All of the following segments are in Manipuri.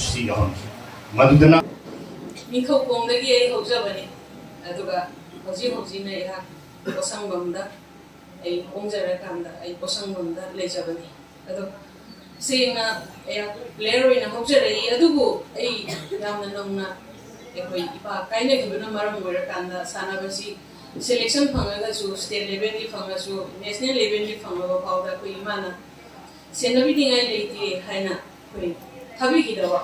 सी यहन मधुदना निखौ कोंदगी ए होजबनी अदुगा होजी होजी ने या पोसंगबमदा ए ओंजरा कांदा ए पोसंगबमदा लेजबनी अदो सेंगना ए प्लेयर ओइना होजरे अदुबु ए यामना नंगना ए कोई इपा काइने गिबना मरम ओइरा कांदा सानाबसी सिलेक्शन फंगागा सु स्टेट लेवल की फंगासु नेशनल लेवल की फंगाबा पाउदा कोई माना सेनबी दिंगाई लेती हाइना कोई थबी गिदवा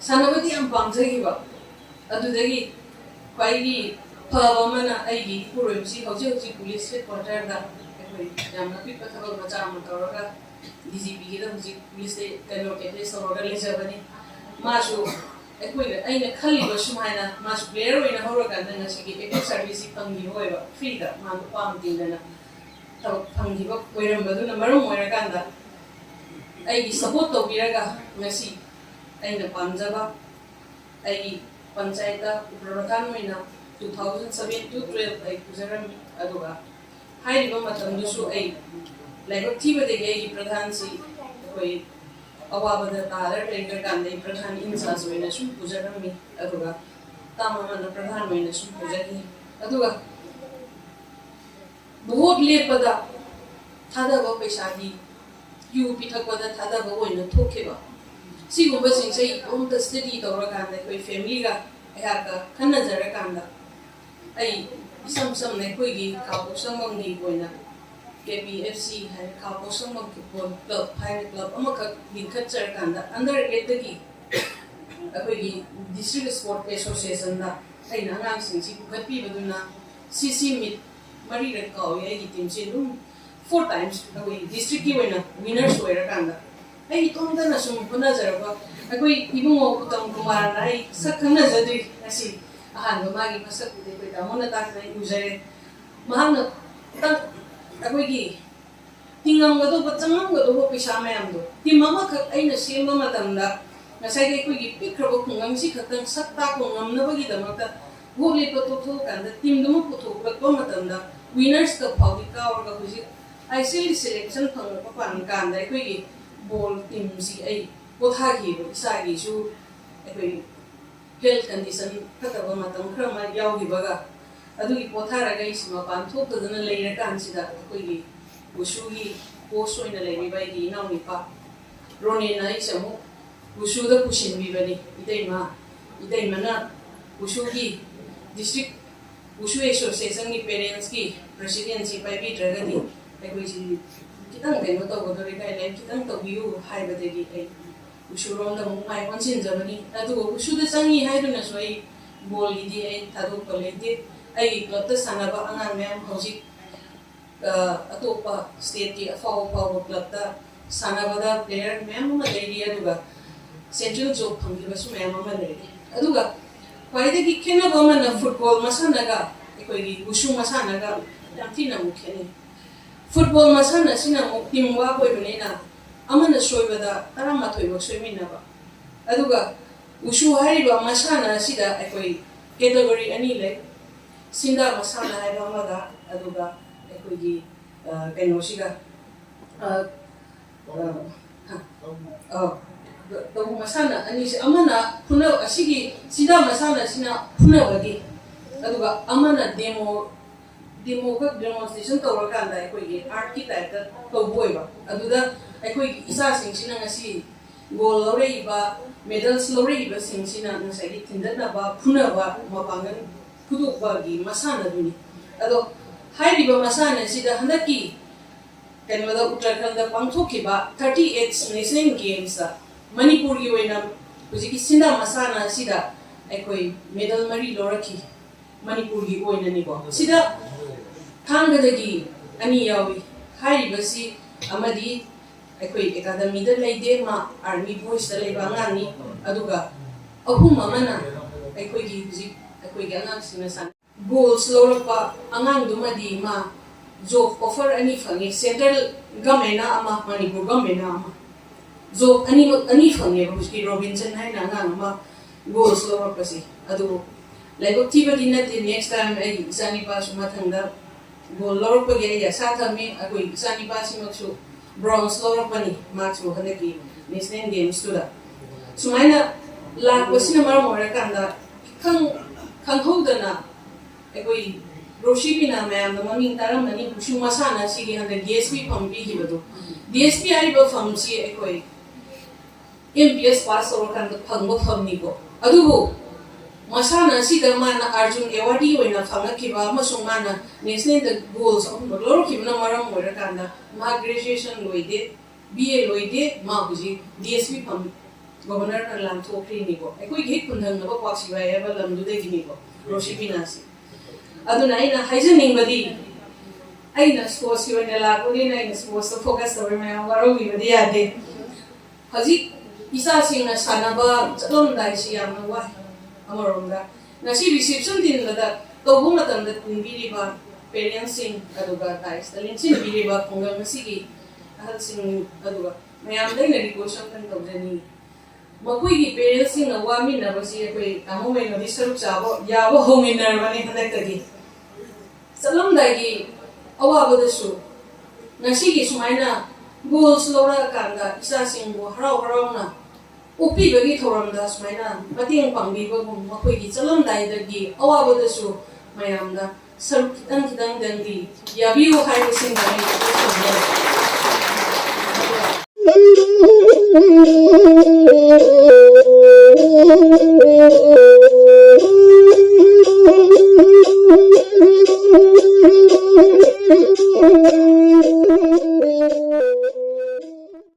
सानाबदी am pangjagiba adudagi kwaigi phabamana aigi puroimsi hauji police headquarter da ekoi yamna pit pathaba macha am tawraga DGP gi da hauji police kano kete soroga lejabani masu ekoi aina khali ba sumaina masu player oina horoga da ngasigi eco service panggi hoiba free da man pam dingana taw panggi ba koiram baduna marum oiraganda aigi support tawbiraga ngasi aina pamjaba ai panchayat प्रधान में 2007 to 12 ai pujarami aduga hairiba matamdusu ai laibak thibadegi ai Pradhan si koi awabada talar lenger kandai Pradhan incharge oina sum pujarami aduga tamamana Pradhan oina sum pujari aduga बहुत लेपदा थादाबा पैसादी यू पिथकपदा थादाबा ओइना थोकेबा सिगुम्बा सिंसे ओमता स्टडी तौरकांदा कोई फैमिली का याका खन्नजरकांदा आई इसम सम ने कोईगी कापोसंगमंगी कोइना KPFC है कापोसंगमंग फुटबॉल क्लब फाइन क्लब अमक लिंखचरकांदा अंडर 8 दगी अकोईगी डिस्ट्रिक्ट स्पोर्ट एसोसिएशन दा आइना अंगांग सिंसी पुखत्पी बदुना CC मीट मरी रकाव यागी टीम से 4 times अकोई डिस्ट्रिक्ट की वइना winners होइरकांदा ai tongdana sum phuna jaraba akoi ibungo utam kumar nai sakhna jadri asi ahan ma gi masak de koi damona tak nai ujare mahana ta akoi gi tingam gado bachangam gado ho pisa mayam do ti mama khak aina semba matamda ngasai ge koi gi pikrabo khungam si khatang sakta ko ngamna bagi damakta gole pato tho kanda tim dum putho ko matamda winners ka phawdi ka orga huji ICL selection phang pa pan kanda koi gi ball team si ai pothagi isagi su ekoi health condition kataba matam khrama yaugi baga adugi potharaga isma pan thokdana leira kansida ekoi gi usugi post oina leiri bai gi nauni pa roni na isamu usuda pusinbi bani ideima na usugi district usu association ki parents ki presidency pai bi dragadi ekoi si kitang keno tawdori kai le kitang tawbiu haibadegi ai usuronda mumai konsin jabani adu usuda changi haiduna soi bol idi ai thadu koledi ai club ta sanaba angan mem hoji atopa state ki afau club ta sanaba da player mem ma leidi aduga central job phangi basu mem ma leidi aduga kwaidegi khena bomana football masana ga ekoi usu masana ga tamthina mukheni football masana sina team wa koi bane amana soibada tarama thoibo soimina ba aduga ushu hariba masana sida ekoi category ani le sinda masana haiba amada aduga ekoi gi keno siga to masana ani amana phuna asigi sida masana sina phuna bagi aduga amana demo demonstration tawrakanda ekoi art ki type ta tawboiba aduda ekoi isa singsina ngasi goal lorei ba medals lorei ba singsina ngasai tindana ba phuna ba mapangan kuduk ba gi masana duni ado hairi ba masana sida handaki kenwada uttarakhand da pangthoki ba 38 national games da manipur gi oina hujiki sinda masana sida ekoi medal mari loraki manipur gi oina ni ba sida thangdagi ani yawi haibasi amadi ekoi academy da leide ma army boys da leiba ngani aduga ahum amana ekoi gi ji ekoi gi angang sina san goals lorpa angang dumadi ma job offer ani phangi central government ama manipur government ama job ani phangi buski robinson haina angang ma goals lorpa si adu laibak thibadi na next time ai sani pa suma thangda goal lorpa ge ya sathami akoi sani pa simaksu bronze lorpa ni marks mo hanaki national games to da sumaina lakpasina maram oirakanda khanghodana ekoi roshipina mayam maming taramani kushu masana sigi handa DSP pham pi hibadu DSP ari ba pham si ekoi MPS pass orakanda phangbo pham ni ko adubu masana sida mana Arjun awardee oina phangakhiba amasung mana national the goals of lorokibna maram oirakanda ma graduation loide BA loide ma buji DSP pham governor na lam thokri ni ko ekoi ge kundang na ba paksiba eba lam du de gini ko roshipina si aduna aina haijening badi aina sports ki oina la ko ni na sports to focus tawai ma waro wi badi ade haji isa sing na sanaba chalom dai si yam na wa amoromda nasi reception din da to bu matam da kunbiri ba parents sing aduga dai stalin sin biri ba pungal masigi ahal sing aduga mayam dai na request kan tawdani makoi gi parents sing na wa min na basi koi amo mai no disaru chabo ya bo homin na bani hanak tagi salam dai gi awa bodasu nasi gi sumaina goals lora kanda isa sing bo harau harau na upi bagi thoram da sumaina mating pangbi ba gum makoi gi salam dai da gi awa bodasu mayam da sar kitang kitang dandi ya biu hai sing na ni